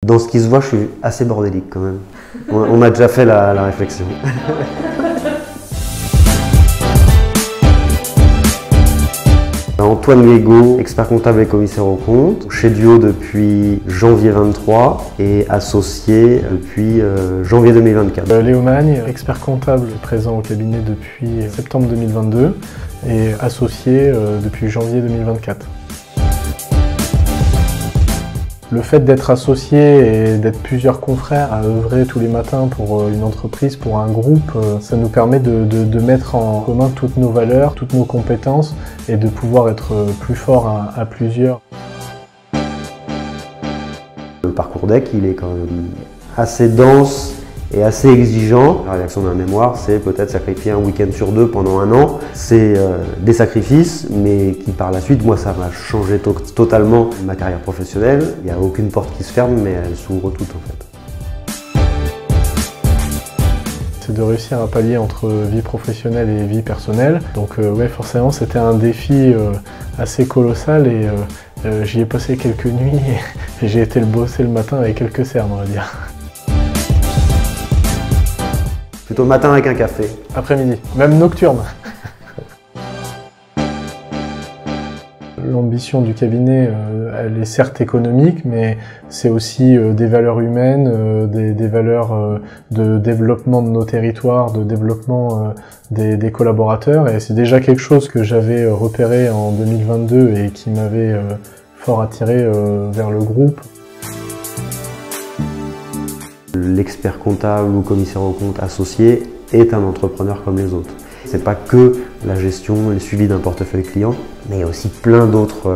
Dans ce qui se voit, je suis assez bordélique quand même. On a déjà fait la réflexion. Antoine Légaud, expert comptable et commissaire aux comptes, chez Duo depuis janvier 23 et associé depuis janvier 2024. Léo Magne, expert comptable présent au cabinet depuis septembre 2022 et associé depuis janvier 2024. Le fait d'être associé et d'être plusieurs confrères à œuvrer tous les matins pour une entreprise, pour un groupe, ça nous permet de mettre en commun toutes nos valeurs, toutes nos compétences et de pouvoir être plus fort à plusieurs. Le parcours DEC, il est quand même assez dense et assez exigeant. La rédaction d'un mémoire, c'est peut-être sacrifier un week-end sur 2 pendant 1 an. C'est des sacrifices, mais qui par la suite, moi, ça m'a changé totalement ma carrière professionnelle. Il n'y a aucune porte qui se ferme, mais elle s'ouvre toute en fait. C'est de réussir à pallier entre vie professionnelle et vie personnelle. Donc ouais, forcément, c'était un défi assez colossal et j'y ai passé quelques nuits et j'ai été le bosser le matin avec quelques cernes, on va dire. Plutôt le matin avec un café. Après-midi, même nocturne. L'ambition du cabinet, elle est certes économique, mais c'est aussi des valeurs humaines, des valeurs de développement de nos territoires, de développement des collaborateurs. Et c'est déjà quelque chose que j'avais repéré en 2022 et qui m'avait fort attiré vers le groupe. L'expert comptable ou commissaire aux comptes associé est un entrepreneur comme les autres. C'est pas que la gestion et le suivi d'un portefeuille client, mais il y a aussi plein d'autres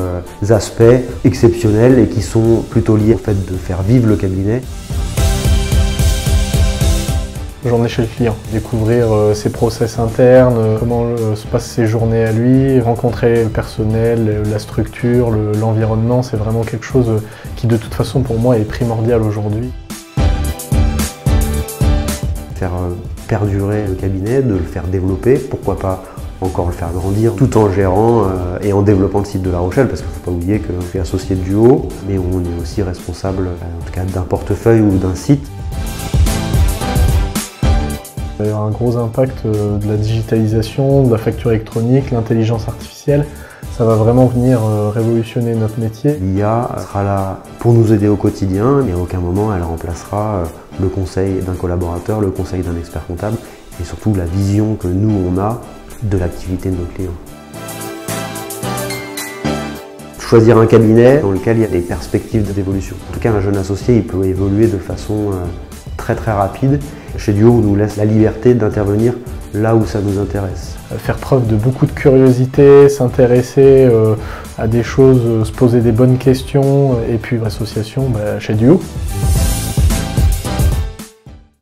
aspects exceptionnels et qui sont plutôt liés au fait de faire vivre le cabinet. J'en ai chez le client, découvrir ses process internes, comment se passent ses journées à lui, rencontrer le personnel, la structure, l'environnement, c'est vraiment quelque chose qui de toute façon pour moi est primordial aujourd'hui. Faire perdurer le cabinet, de le faire développer, pourquoi pas encore le faire grandir, tout en gérant et en développant le site de La Rochelle, parce qu'il ne faut pas oublier que je suis associé de Duo, mais on est aussi responsable en tout cas d'un portefeuille ou d'un site. Il y aura un gros impact de la digitalisation, de la facture électronique, l'intelligence artificielle. Ça va vraiment venir révolutionner notre métier. L'IA sera là pour nous aider au quotidien, mais à aucun moment elle remplacera le conseil d'un collaborateur, le conseil d'un expert comptable et surtout la vision que nous on a de l'activité de nos clients. Choisir un cabinet dans lequel il y a des perspectives d'évolution. En tout cas, un jeune associé il peut évoluer de façon très rapide. Chez Duo, on nous laisse la liberté d'intervenir là où ça nous intéresse. Faire preuve de beaucoup de curiosité, s'intéresser à des choses, se poser des bonnes questions et puis l'association chez Duo.